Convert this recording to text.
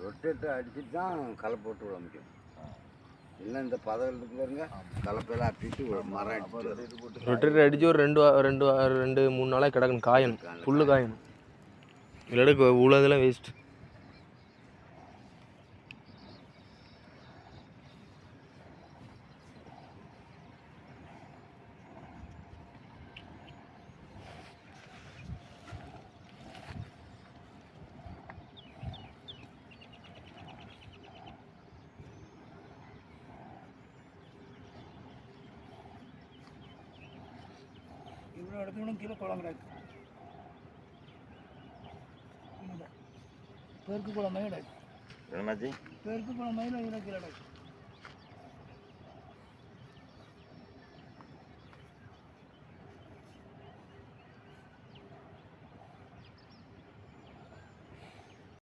Rotator அடிச்சுட்டு தான் களை போட்டு விட முடியும். இல்லை இந்த பதவிக்கு பாருங்க கலப்பெல்லாம் அடிச்சுட்டு மரம் அடிச்சுட்டு ரொட்டேட்டர் அடித்து ஒரு 2-3 நாளாக கிடக்கணும், காயணும், புல்லு காயணும். இல்லாட்டி உள்ளதெல்லாம் வேஸ்ட். இவ்வளோ இடத்துல கீழே குளம் கிடக்கு, பெருக்கு குளம் மயிலாச்சு, என்னாச்சு பெருக்கு குளம் மயில கீழே கிடக்கு.